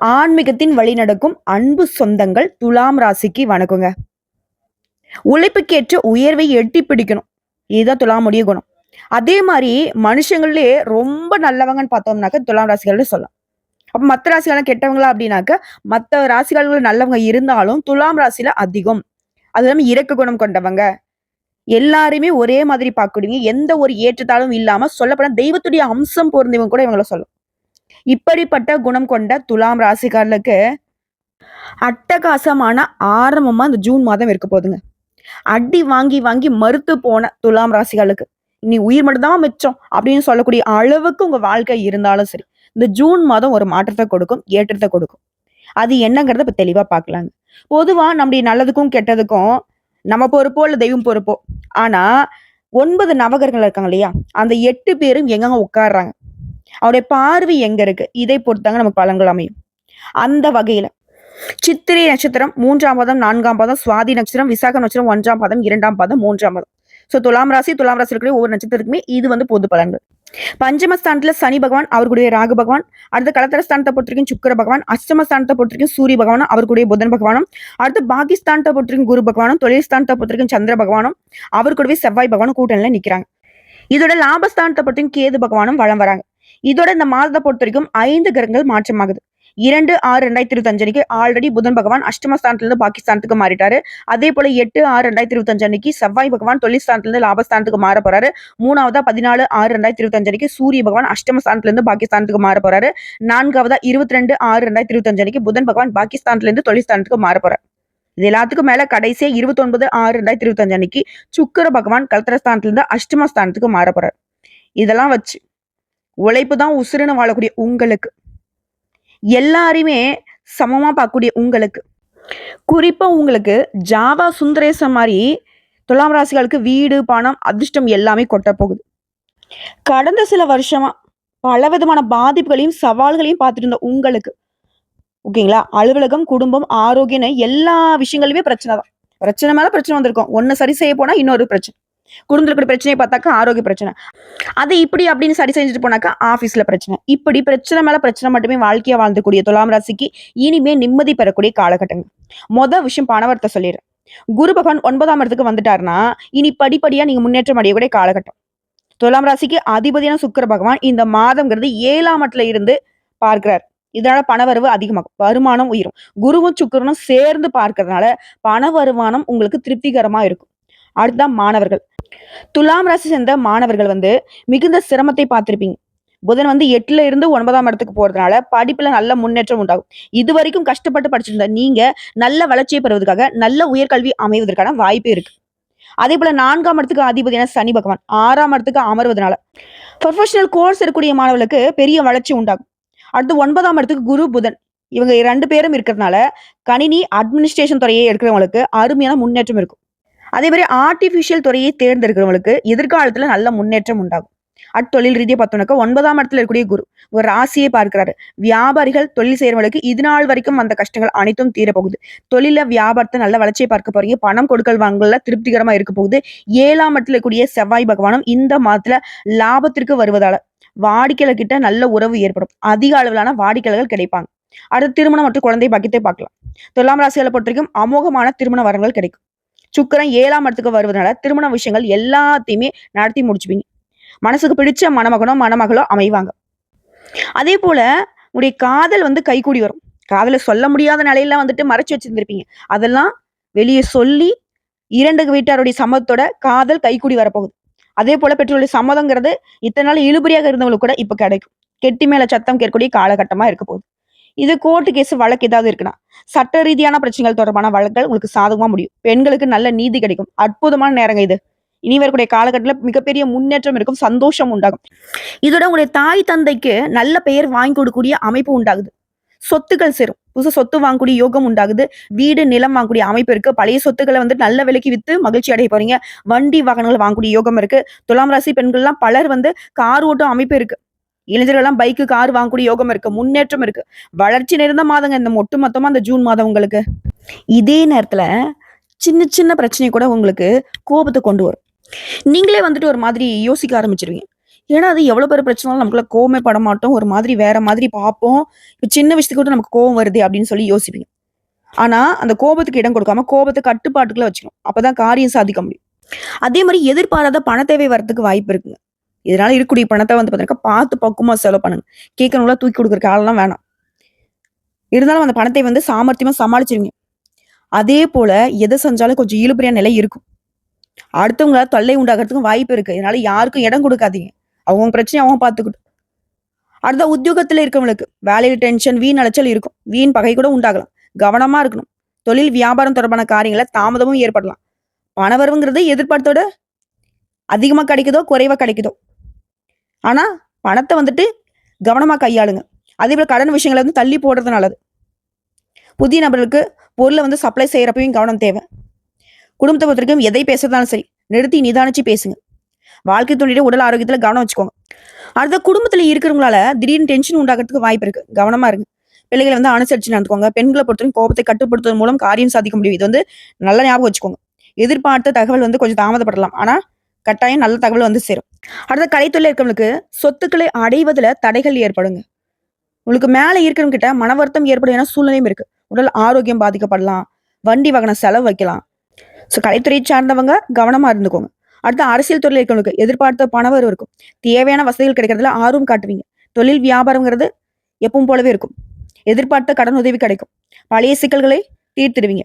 ஆன்மீகத்தின் வழி நடக்கும் அன்பு சொந்தங்கள் துலாம் ராசிக்கு வணக்கங்க. உழைப்புக்கேற்ற உயர்வை எட்டி பிடிக்கணும். இதுதான் துலாமுடைய குணம். அதே மாதிரி மனுஷங்களே ரொம்ப நல்லவங்கன்னு பார்த்தோம்னாக்க துலாம் ராசிகள்னு சொல்லலாம். அப்ப மத்த ராசிகள்லாம் கெட்டவங்களா அப்படின்னாக்க, மத்த ராசிகள் நல்லவங்க இருந்தாலும் துலாம் ராசியில அதிகம். அது இல்லாம இரக்க குணம் கொண்டவங்க. எல்லாரையுமே ஒரே மாதிரி பார்க்கக்கூடியவங்க. எந்த ஒரு ஏற்றத்தாழ்வும் இல்லாம சொல்லப்போனா தெய்வத்துடைய அம்சம் பொருந்தியவங்க கூட இவங்கள சொல்லலாம். இப்படிப்பட்ட குணம் கொண்ட துலாம் ராசிக்காரர்களுக்கு அட்டகாசமான ஆரம்பமா இந்த ஜூன் மாதம் இருக்க போகுதுங்க. அடி வாங்கி வாங்கி மறுத்து போன துலாம் ராசிகளுக்கு இனி உயிர் மட்டும் தான் மிச்சம் அப்படின்னு சொல்லக்கூடிய அளவுக்கு உங்க வாழ்க்கை இருந்தாலும் சரி, இந்த ஜூன் மாதம் ஒரு மாற்றத்தை கொடுக்கும், ஏற்றத்தை கொடுக்கும். அது என்னங்கிறத இப்ப தெளிவா பார்க்கலாங்க. பொதுவா நம்முடைய நல்லதுக்கும் கெட்டதுக்கும் நம்ம பொறுப்போ இல்ல தெய்வம் பொறுப்போ. ஆனா 9 நவகிரகங்கள் இருக்காங்க இல்லையா, அந்த 8 பேரும் எங்கெங்க உட்கார்றாங்க, அவருடைய பார்வை எங்க இருக்கு, இதை பொறுத்தாங்க நமக்கு பலன்கள் அமையும். அந்த வகையில சித்திரை நட்சத்திரம் 3ஆம் பாதம், 4ஆம் பாதம், சுவாதி நட்சத்திரம், விசாக நட்சத்திரம் 1ஆம் பாதம், 2ஆம் பாதம், 3ஆம் பாதம். சோ துலாம் ராசி இருக்கிற ஒவ்வொரு நட்சத்திரத்துக்குமே இது வந்து பொது பலன்கள். பஞ்சமஸ்தானத்துல சனி பகவான், அவருடைய ராகு பகவான். அடுத்து களத்திரஸ்தானத்தை பொறுத்திருக்கும் சுக்கிர பகவான். அஷ்டமஸ்தானத்தை பொறுத்திருக்கும் சூரிய பகவானும், அவருடைய புதன் பகவானும். அடுத்து பாகிஸ்தானத்தை பொறுத்திருக்கும் குரு பகவானும், தொழில் ஸ்தானத்தை பொறுத்திருக்கும் சந்திர பகவானும், அவர் கூடவே செவ்வாய் பகவானும் கூட்டணியில நிக்கிறாங்க. இதோட லாபஸ்தானத்தை பொறுத்திருக்கும் கேது பகவானும் வளம் வராங்க. இதோட இந்த மாதத்தை பொறுத்த வரைக்கும் 5 கிரகங்கள் மாற்றமாகுது. 2/6/2025 அன்னைக்கு ஆல்ரெடி புதன் பகவான் அஷ்டமஸ்தானத்திலிருந்து பாகிஸ்தானத்துக்கு மாறிட்டாரு. அதே போல 8/6/2025 அன்னைக்கு செவ்வாய் பகவான் தொழில்ஸ்தானத்திலிருந்து லாபஸ்தானத்துக்கு மாற போறாரு. 3ஆவதா 14/6/2025 அன்னைக்கு சூரிய பகவான் அஷ்டமஸ்தானத்திலிருந்து பாகிஸ்தானத்துக்கு மாற போறாரு. 4ஆவதா 22/6/2025 அன்னைக்கு புதன் பகவான் பாகிஸ்தானத்திலிருந்து தொழில்ஸ்தானத்துக்கு மாற போறாரு. இது எல்லாத்துக்கும் மேல கடைசியா 29/6/2025 அன்னைக்கு சுக்கிர பகவான் கலத்திரஸ்தானத்திலிருந்து அஷ்டமஸ்தானத்துக்கு மாற போறாரு. இதெல்லாம் வச்சு உழைப்பு தான் உசுருன்னு வாழக்கூடிய உங்களுக்கு, எல்லாரையுமே சமமா பார்க்கக்கூடிய உங்களுக்கு, குறிப்பா உங்களுக்கு ஜாவா சுந்தரேசன் மாதிரி துலாம் ராசிகளுக்கு வீடு, பணம், அதிர்ஷ்டம் எல்லாமே கொட்ட போகுது. கடந்த சில வருஷமா பல விதமான பாதிப்புகளையும் சவால்களையும் பார்த்துட்டு இருந்த உங்களுக்கு, ஓகேங்களா, அலுவலகம், குடும்பம், ஆரோக்கியம் எல்லா விஷயங்களுமே பிரச்சனை தான். பிரச்சனை மேல பிரச்சனை வந்திருக்கும். ஒன்னு சரி செய்ய போனா இன்னொரு பிரச்சனை. குடும்பத்துல இருக்கிற பிரச்சனையை பார்த்தாக்கா ஆரோக்கிய பிரச்சனை. அது இப்படி அப்படின்னு சரி செஞ்சுட்டு போனாக்கா ஆபீஸ்ல பிரச்சனை. இப்படி பிரச்சனை மேல பிரச்சனை மட்டுமே வாழ்க்கையா வாழ்ந்துக்கூடிய துலாம் ராசிக்கு இனிமே நிம்மதி பெறக்கூடிய காலகட்டங்கள். விஷயம் பணவரத்தை சொல்லிடுறேன். குரு பகவான் 9ஆம் இடத்துக்கு வந்துட்டாருன்னா இனி படிப்படியா நீங்க முன்னேற்றம் அடையக்கூடிய காலகட்டம். துலாம் ராசிக்கு அதிபதியான சுக்கிர பகவான் இந்த மாதம்ங்கிறது 7ஆம் இடத்துல இருந்து பார்க்கிறார். இதனால பணவரவு அதிகமாகும், வருமானம் உயரும். குருவும் சுக்கிரனும் சேர்ந்து பார்க்கறதுனால பண வருமானம் உங்களுக்கு திருப்திகரமா இருக்கும். அடுத்ததான் மாணவர்கள். துலாம் ராசி சேர்ந்த மாணவர்கள் மிகுந்த சிரமத்தை பார்த்திருப்பீங்க. புதன் 8ல இருந்து 9ஆம் இடத்துக்கு போறதுனால படிப்புல நல்ல முன்னேற்றம் உண்டாகும். இது வரைக்கும் கஷ்டப்பட்டு படிச்சிருந்த நீங்க நல்ல வளர்ச்சியை பெறுவதற்காக நல்ல உயர்கல்வி அமைவதற்கான வாய்ப்பு இருக்கு. அதே போல 4ஆம் இடத்துக்கு அதிபதியான சனி பகவான் 6ஆம் இடத்துக்கு அமர்வதனால ப்ரொஃபஷனல் கோர்ஸ் இருக்கக்கூடிய மாணவர்களுக்கு பெரிய வளர்ச்சி உண்டாகும். அடுத்து 9ஆம் இடத்துக்கு குரு புதன் இவங்க 2 பேரும் இருக்கிறதுனால கணினி அட்மினிஸ்ட்ரேஷன் துறையை எடுக்கிறவங்களுக்கு அருமையான முன்னேற்றம் இருக்கும். அதே மாதிரி ஆர்டிபிஷியல் துறையை தேர்ந்தெடுக்கிறவங்களுக்கு எதிர்காலத்துல நல்ல முன்னேற்றம் உண்டாகும். தொழில் ரீதியா பார்த்தோம்னாக்கா 9ஆம் இடத்துல இருக்கக்கூடிய குரு ஒரு ராசியை பார்க்கிறாரு. வியாபாரிகள், தொழில் செய்யறவங்களுக்கு இது நாள் வரைக்கும் அந்த கஷ்டங்கள் அனைத்தும் தீரப்போகுது. தொழில வியாபாரத்தை நல்ல வளர்ச்சியை பார்க்க போறீங்க. பணம் கொடுக்கல் வாங்கல திருப்திகரமா இருக்க போகுது. 7ஆம் இடத்துல இருக்கக்கூடிய செவ்வாய் பகவானும் இந்த மாதத்துல லாபத்திற்கு வருவதால வாடிக்கையாளர் கிட்ட நல்ல உறவு ஏற்படும். அதிக அளவிலான வாடிக்கையாளர்கள் கிடைப்பாங்க. அடுத்து திருமணம் மற்றும் குழந்தை பாக்கியத்தை பார்க்கலாம். துலாம் ராசிகளை பொறுத்த வரைக்கும் அமோகமான திருமண வரங்கள் கிடைக்கும். சுக்கிரன் 7ஆம் இடத்துக்கு வருவதனால திருமண விஷயங்கள் எல்லாத்தையுமே நடத்தி முடிச்சுப்பீங்க. மனசுக்கு பிடிச்ச மணமகனோ அமைவாங்க. அதே போல உங்களுடைய காதல் கைகூடி வரும். காதல சொல்ல முடியாத நிலையில மறைச்சு வச்சிருந்திருப்பீங்க. அதெல்லாம் வெளியே சொல்லி 2 வீட்டாருடைய சம்மதத்தோட காதல் கைகூடி வரப்போகுது. அதே போல பெற்றோருடைய சம்மதங்கிறது இத்தனை நாள் இழுபறியாக இருந்தவங்களுக்கு கூட இப்ப கிடைக்கும். கெட்டி மேல சத்தம் கேட்கக்கூடிய காலகட்டமா இருக்க போகுது. இது கோர்ட்டு கேஸ் வழக்கு ஏதாவது இருக்குன்னா சட்ட ரீதியான பிரச்சனைகள் தொடர்பான வழக்குகள் உங்களுக்கு சாதகமா முடியும். பெண்களுக்கு நல்ல நீதி கிடைக்கும். அற்புதமான நேரங்க இது. இனி வரக்கூடிய காலகட்டத்துல மிகப்பெரிய முன்னேற்றம் இருக்கும், சந்தோஷம் உண்டாகும். இதோட உங்களுடைய தாய் தந்தைக்கு நல்ல பெயர் வாங்கி கொடுக்கக்கூடிய அமைப்பு உண்டாகுது. சொத்துக்கள் சேரும். புதுசு சொத்து வாங்கக்கூடிய யோகம் உண்டாகுது. வீடு, நிலம் வாங்கக்கூடிய அமைப்பு இருக்கு. பழைய சொத்துக்களை நல்ல விலைக்கு வித்து மகிழ்ச்சி அடைய போறீங்க. வண்டி வாகனங்கள் வாங்கக்கூடிய யோகம் இருக்கு. துலாம் ராசி பெண்கள் எல்லாம் பலர் கார் ஓட்டும் அமைப்பு இருக்கு. இளைஞர்கள் எல்லாம் பைக்கு, கார் வாங்கக்கூடிய யோகம் இருக்கு. முன்னேற்றம் இருக்கு. வளர்ச்சி நிறைந்த மாதங்க இந்த ஒட்டு மொத்தமா இந்த ஜூன் மாதம் உங்களுக்கு. இதே நேரத்துல சின்ன சின்ன பிரச்சனை கூட உங்களுக்கு கோபத்தை கொண்டு வரும். நீங்களே ஒரு மாதிரி யோசிக்க ஆரம்பிச்சிருவீங்க. ஏன்னா, அது எவ்வளோ பெரிய பிரச்சனைனாலும் நமக்குள்ள கோவமே பட மாட்டோம். ஒரு மாதிரி வேற மாதிரி பார்ப்போம். இப்ப சின்ன விஷயத்துக்கு கூட நமக்கு கோவம் வருதே அப்படின்னு சொல்லி யோசிப்பீங்க. ஆனா, அந்த கோபத்துக்கு இடம் கொடுக்காம, கோபத்த கட்டுப்பாட்டுக்குள்ள வச்சுக்கணும். அப்பதான் காரியம் சாதிக்க முடியும். அதே மாரி எதிர்பாராத பண தேவை வரதுக்கு வாய்ப்பு இருக்குங்க. இதனால இருக்கக்கூடிய பணத்த வந்து பார்த்தீங்கன்னா, பார்த்து பக்குவமா செலவு பண்ணுங்க. கேட்கறவங்கள தூக்கி குடுக்குறக்கு ஆள்லாம் வேணாம். இருந்தாலும் அந்த பணத்தை வந்து சாமர்த்தியமா சமாளிச்சுருவீங்க. அதே போல எத செஞ்சாலும் கொஞ்சம் இழுபறியான நிலை இருக்கும். அடுத்தவங்களால தொல்லை உண்டாகுறதுக்கும் வாய்ப்பு இருக்கு. இதனால யாருக்கும் இடம் குடுக்காதீங்க. அவங்கவங்க பிரச்சனைய அவங்க பார்த்துக்கட்டும். அடுத்த உத்தியோகத்துல இருக்கவங்களுக்கு வேலையில டென்ஷன், வீண் அலைச்சல் இருக்கும். வீண் பகை கூட உண்டாகலாம். கவனமா இருக்கணும். தொழில், வியாபாரம் தொடர்பான காரியங்கள்ல தாமதமும் ஏற்படலாம். பணவரவுங்கிறது எதிர்பார்த்தோட அதிகமா கிடைக்குதோ, குறைவா கிடைக்குதோ. ஆனா, பணத்த வந்துட்டு கவனமா கையாளுங்க. அதேபோல கடன் விஷயங்கள வந்து தள்ளி போடுறது நல்லது. புதிய நபர்களுக்கு பொருள வந்து சப்ளை செய்யறப்பயும் கவனம் தேவை. குடும்பத்த பொறுத்தவரைக்கும் எதை பேசுறதாலும் சரி, நிறுத்தி நிதானிச்சு பேசுங்க. வாழ்க்கை துணையுடைய உடல் ஆரோக்கியத்துல கவனம் வச்சுக்கோங்க. அடுத்த குடும்பத்துல இருக்கிறவங்களால திடீர்னு டென்ஷன் உண்டாகிறதுக்கு வாய்ப்பு இருக்கு. கவனமா இருங்க. பிள்ளைகள வந்து அனுசரிச்சு நடந்துக்கோங்க. பெண்கள பொறுத்தவரைக்கும் கோபத்தை கட்டுப்படுத்துவதன் மூலம் காரியம் சாதிக்க முடியும். இது வந்து நல்லா ஞாபகம் வச்சுக்கோங்க. எதிர்பார்த்த தகவல் வந்து கொஞ்சம் தாமதப்படலாம். ஆனா, கட்டாயம் நல்ல தகவல் வந்து சேரும். அடுத்த கலைத்துறையில இருக்கிறவங்களுக்கு சொத்துக்களை அடைவதுல தடைகள் ஏற்படுங்க. உங்களுக்கு மேல இருக்கிறவங்க கிட்ட மன வருத்தம் ஏற்படும் என சூழ்நிலையும் இருக்கு. உடல் ஆரோக்கியம் பாதிக்கப்படலாம். வண்டி வாகன செலவு வைக்கலாம். கலைத்துறையை சார்ந்தவங்க கவனமா இருந்துக்கோங்க. அடுத்து அரசியல் துறையில இருக்கிறவங்களுக்கு எதிர்பார்த்த பணவரவு இருக்கும். தேவையான வசதிகள் கிடைக்கிறதுல ஆர்வம் காட்டுவீங்க. தொழில் வியாபாரங்கிறது எப்பவும் போலவே இருக்கும். எதிர்பார்த்த கடன் உதவி கிடைக்கும். பழைய சிக்கல்களை தீர்த்திடுவீங்க.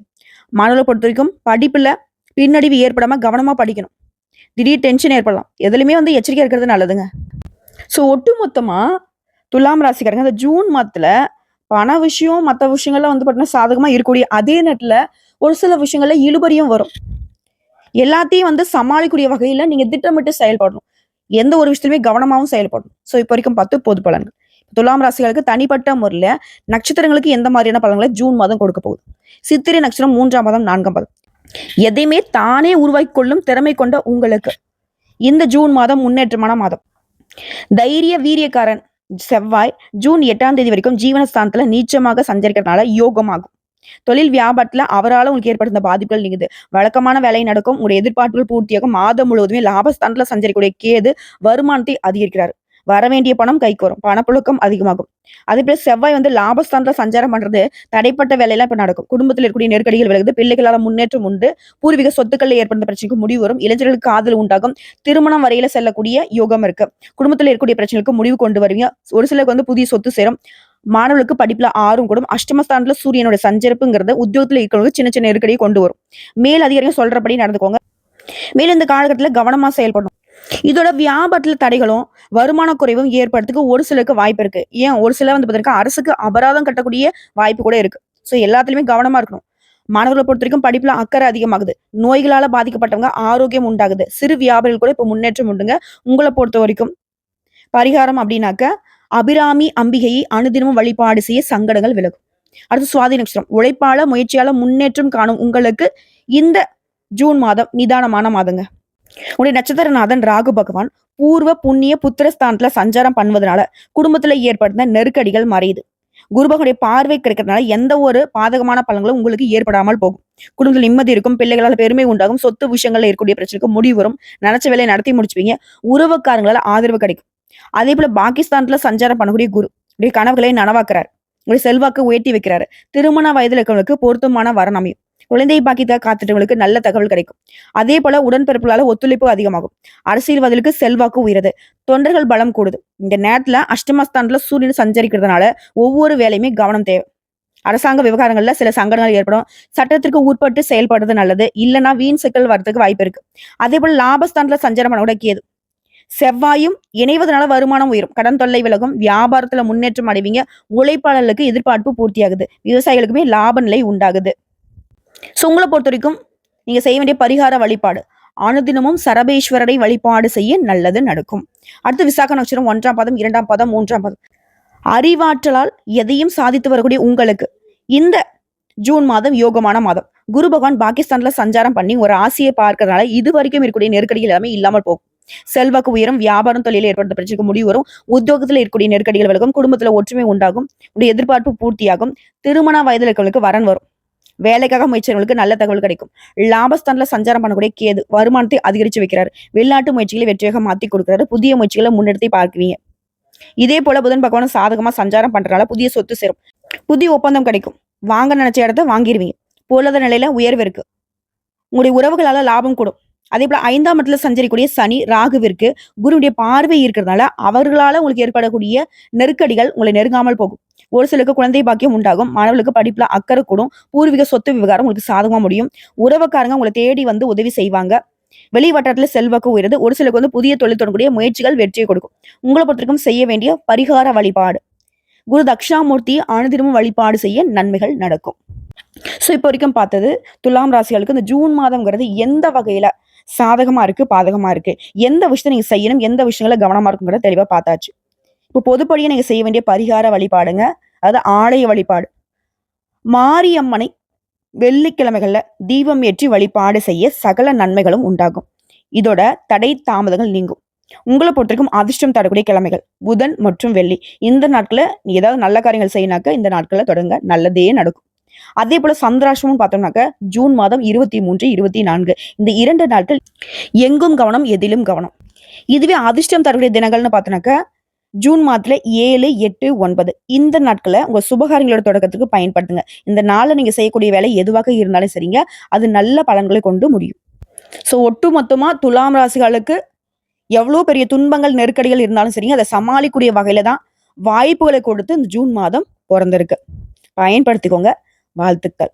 மாணவர்களை பொறுத்த வரைக்கும் படிப்புல பின்னடைவு ஏற்படாம கவனமா படிக்கணும். திடீர் டென்ஷன் ஏற்படலாம். எதுலையுமே வந்து எச்சரிக்கையா இருக்கிறது நல்லதுங்க. ஒட்டுமொத்தமா துலாம் ராசிக்காரங்க இந்த ஜூன் மாதத்துல பண விஷயம், மத்த விஷயங்கள்லாம் வந்து பார்த்தீங்கன்னா சாதகமா இருக்கக்கூடிய அதே நேரத்துல ஒரு சில விஷயங்கள்ல இழுபறியும் வரும். எல்லாத்தையும் வந்து சமாளிக்கக்கூடிய வகையில நீங்க திட்டமிட்டு செயல்படணும். எந்த ஒரு விஷயத்திலுமே கவனமாவும் செயல்படணும். இப்ப வரைக்கும் 10 பொது பலன்கள். துலாம் ராசிகளுக்கு தனிப்பட்ட முறையில நட்சத்திரங்களுக்கு எந்த மாதிரியான பலன்களை ஜூன் மாதம் கொடுக்க போகுது. சித்திரை நட்சத்திரம் 3ஆம் பாதம், 4ஆம் பாதம். எதையுமே தானே உருவாக்கிக் கொள்ளும் திறமை கொண்ட உங்களுக்கு இந்த ஜூன் மாதம் முன்னேற்றமான மாதம். தைரிய வீரியக்காரன் செவ்வாய் ஜூன் 8ஆம் தேதி வரைக்கும் ஜீவனஸ்தானத்துல நீச்சமாக சஞ்சரிக்கிறதுனால யோகமாகும். தொழில் வியாபாரத்துல அவரால் உங்களுக்கு ஏற்படுத்த பாதிப்புகள் நீங்குது. வழக்கமான வேலை நடக்கும். உங்களுடைய எதிர்பார்ப்புகள் பூர்த்தியாகும். மாதம் முழுவதுமே லாபஸ்தானத்துல சஞ்சரிக்கக்கூடிய கேது வருமானத்தை அதிகரிக்கிறார். வரவேண்டிய பணம் கைக்கு வரும். பணப்புழக்கம் அதிகமாகும். அதே போல செவ்வாய் வந்து லாபஸ்தானத்துல சஞ்சாரம் பண்றது தடைப்பட்ட வேலையெல்லாம் இப்ப நடக்கும். குடும்பத்தில் இருக்கக்கூடிய நெருக்கடிகள் விலகுது. பிள்ளைகளால முன்னேற்றம் உண்டு. பூர்வீக சொத்துக்கள்ல ஏற்படுத்த பிரச்சனைக்கு முடிவு வரும். இளைஞர்களுக்கு காதல் உண்டாகும். திருமணம் வரையில செல்லக்கூடிய யோகம் இருக்கு. குடும்பத்துல இருக்கக்கூடிய பிரச்சனைகளுக்கு முடிவு கொண்டு வருவீங்க. ஒரு சிலருக்கு வந்து புதிய சொத்து சேரும். மாணவர்களுக்கு படிப்புல ஆர்வம் கூடும். அஷ்டமஸ்தானத்துல சூரியனோட சஞ்சரிப்புங்கிறது உத்தியோகத்துல இருக்கிறவங்களுக்கு சின்ன சின்ன நெருக்கடியை கொண்டு வரும். மேல் அதிகாரிகள் சொல்றபடி நடந்துக்கோங்க. மேலும் இந்த காலகட்டத்துல கவனமா செயல்படணும். இதோட வியாபாரத்துல தடைகளும் வருமான குறைவும் ஏற்படுறதுக்கு ஒரு சிலருக்கு வாய்ப்பு இருக்கு. ஏன் ஒரு சிலர் வந்து பாத்தீங்கன்னா அரசுக்கு அபராதம் கட்டக்கூடிய வாய்ப்பு கூட இருக்கு. எல்லாத்துலயுமே கவனமா இருக்கணும். மாணவர்களை பொறுத்த வரைக்கும் படிப்புல அக்கறை அதிகமாகுது. நோய்களால பாதிக்கப்பட்டவங்க ஆரோக்கியம் உண்டாகுது. சிறு வியாபாரிகள் கூட இப்ப முன்னேற்றம் உண்டுங்க. உங்களை பொறுத்த வரைக்கும் பரிகாரம் அப்படின்னாக்க அபிராமி அம்பிகையை அனுதினமும் வழிபாடு செய்ய சங்கடங்கள் விலகும். அடுத்து சுவாதி நட்சத்திரம். உழைப்பால முயற்சியால முன்னேற்றம் காணும் உங்களுக்கு இந்த ஜூன் மாதம் நிதானமான மாதங்க. உடைய நட்சத்திரநாதன் ராகு பகவான் பூர்வ புண்ணிய புத்திரஸ்தானத்துல சஞ்சாரம் பண்ணுவதனால குடும்பத்துல ஏற்படுத்த நெருக்கடிகள் மறையுது. குரு பகவானுடைய பார்வை கிடைக்கிறதுனால எந்த ஒரு பாதகமான பலன்களும் உங்களுக்கு ஏற்படாமல் போகும். குடும்பத்தில் நிம்மதி இருக்கும். பிள்ளைகளால் பெருமை உண்டாகும். சொத்து விஷயங்கள்ல இருக்கக்கூடிய பிரச்சனைக்கு முடிவு வரும். நினைச்ச வேலையை நடத்தி முடிச்சுவீங்க. உறவுக்காரங்களால ஆதரவு கிடைக்கும். அதே போல பாகிஸ்தான்ல சஞ்சாரம் பண்ணக்கூடிய குரு உடைய கனவுகளை நனவாக்குறாரு. உடைய செல்வாக்கு உயர்த்தி வைக்கிறாரு. திருமண வயதுல இருக்கிறவங்களுக்கு பொருத்தமான வரன் அமையும். குழந்தை பாக்கியத்தை காத்துட்டவங்களுக்கு நல்ல தகவல் கிடைக்கும். அதே போல உடன்பிறப்புகளால ஒத்துழைப்பு அதிகமாகும். அரசியல்வாதிகளுக்கு செல்வாக்கு உயருது. தொண்டர்கள் பலம் கூடுது. இந்த நேரத்துல அஷ்டமஸ்தானத்துல சூரியன் சஞ்சரிக்கிறதுனால ஒவ்வொரு வேலையுமே கவனம் தேவை. அரசாங்க விவகாரங்கள்ல சில சங்கடங்கள் ஏற்படும். சட்டத்திற்கு உட்பட்டு செயல்படுறது நல்லது. இல்லைன்னா வீண் சிக்கல் வரதுக்கு வாய்ப்பு இருக்கு. அதே போல லாபஸ்தானத்துல சஞ்சாரம் பண்ண கூட கேது செவ்வாயும் இணைவதனால வருமானம் உயரும். கடன் தொல்லை விலகும். வியாபாரத்துல முன்னேற்றம் அடைவீங்க. உழைப்பாளர்களுக்கு எதிர்பார்ப்பு பூர்த்தியாகுது. விவசாயிகளுக்குமே லாப நிலை உண்டாகுது. உங்களை பொறுத்த வரைக்கும் நீங்க செய்ய வேண்டிய பரிகார வழிபாடு அனுதினமும் சரபேஸ்வரரை வழிபாடு செய்ய நல்லது நடக்கும். அடுத்து விசாக நட்சத்திரம் 1ஆம் பாதம், 2ஆம் பாதம், 3ஆம் பாதம். அறிவாற்றலால் எதையும் சாதித்து வரக்கூடிய உங்களுக்கு இந்த ஜூன் மாதம் யோகமான மாதம். குரு பகவான் பாகிஸ்தான்ல சஞ்சாரம் பண்ணி ஒரு ஆசையை பார்க்கறதுனால இது வரைக்கும் இருக்கக்கூடிய நெருக்கடிகள் எல்லாமே இல்லாமல் போகும். செல்வாக்கு உயரும். வியாபாரம் தொழில ஏற்படுத்த பிரச்சனைக்கு முடிவு வரும். உத்தியோகத்துல இருக்கக்கூடிய நெருக்கடிகள் விலகும். குடும்பத்துல ஒற்றுமை உண்டாகும். உடைய எதிர்பார்ப்பு பூர்த்தியாகும். திருமண வயதுல இருக்கிறவங்களுக்கு வரன் வரும். வேலைக்காக முயற்சிகளுக்கு நல்ல தகவல் கிடைக்கும். லாபஸ்தானத்துல சஞ்சாரம் பண்ணக்கூடிய கேது வருமானத்தை அதிகரிச்சு வைக்கிறாரு. வெளிநாட்டு முயற்சிகளை வெற்றியாக மாத்தி கொடுக்குறாரு. புதிய முயற்சிகளை முன்னெடுத்து பார்க்குவீங்க. இதே போல புதன் பகவான் சாதகமா சஞ்சாரம் பண்றதுனால புதிய சொத்து சேரும். புதிய ஒப்பந்தம் கிடைக்கும். வாங்க நினைச்ச இடத்த வாங்கிருவீங்க. பொருளாதார நிலையில உயர்வு இருக்கு. உங்களுடைய உறவுகளால லாபம் கூடும். அதே போல 5ஆம் இடத்துல சஞ்சரிக்கூடிய சனி ராகுவிற்கு குருவுடைய பார்வை இருக்கிறதுனால அவர்களால உங்களுக்கு ஏற்படக்கூடிய நெருக்கடிகள் உங்களை நெருங்காமல் போகும். ஒரு சிலருக்கு குழந்தை பாக்கியம் உண்டாகும். மாணவர்களுக்கு படிப்புல அக்கறை கூடும். பூர்வீக சொத்து விவகாரம் உங்களுக்கு சாதகமா முடியும். உறவுக்காரங்க உங்களை தேடி வந்து உதவி செய்வாங்க. வெளி வட்டாரத்துல செல்வாக்கு உயருது. ஒரு சிலருக்கு வந்து புதிய தொழில் தொடங்கக்கூடிய முயற்சிகள் வெற்றியை கொடுக்கும். உங்களை பொறுத்தவரைக்கும் செய்ய வேண்டிய பரிகார வழிபாடு குரு தட்சிணாமூர்த்தி அனுதினமும் வழிபாடு செய்ய நன்மைகள் நடக்கும். சோ இப்போ வரைக்கும் பார்த்தது துலாம் ராசிகளுக்கு இந்த ஜூன் மாதம்ங்கிறது எந்த வகையில சாதகமா இருக்கு, பாதகமா இருக்கு, எந்த விஷயத்தை நீங்க செய்யணும், எந்த விஷயங்கள கவனமா இருக்குங்கிறத தெளிவா பார்த்தாச்சு. இப்போ பொதுப்படியா நீங்க செய்ய வேண்டிய பரிகார வழிபாடுங்க, அதாவது ஆலய வழிபாடு. மாரியம்மனை வெள்ளிக்கிழமைகள்ல தீபம் ஏற்றி வழிபாடு செய்ய சகல நன்மைகளும் உண்டாகும். இதோட தடை தாமதங்கள் நீங்கும். உங்களை பொறுத்தவரைக்கும் அதிர்ஷ்டம் தரக்கூடிய கிழமைகள் புதன் மற்றும் வெள்ளி. இந்த நாட்கள நீ ஏதாவது நல்ல காரியங்கள் செய்யினாக்க இந்த நாட்கள தொடங்க நல்லதே நடக்கும். அதே போல சந்திராஷ்டமம் பார்த்தோம்னாக்க ஜூன் மாதம் 23, 24 இந்த 2 நாட்கள் எங்கும் கவனம், எதிலும் கவனம். இதுவே அதிர்ஷ்டம் தரக்கூடிய தினங்கள்னு பார்த்தோம்னாக்க ஜூன் மாதத்துல 7, 8, 9 இந்த நாட்களை உங்க சுபகாரியங்களோட தொடக்கத்துக்கு பயன்படுத்துங்க. இந்த நாள்ல நீங்க செய்யக்கூடிய வேலை எதுவாக இருந்தாலும் சரிங்க, அது நல்ல பலன்களை கொண்டு முடியும். சோ ஒட்டு மொத்தமா துலாம் ராசிகளுக்கு எவ்வளவு பெரிய துன்பங்கள் நெருக்கடிகள் இருந்தாலும் சரிங்க, அதை சமாளிக்கக்கூடிய வகையில தான் வாய்ப்புகளை கொடுத்து இந்த ஜூன் மாதம் பிறந்திருக்கு. பயன்படுத்திக்கோங்க. வாழ்த்துக்கள்.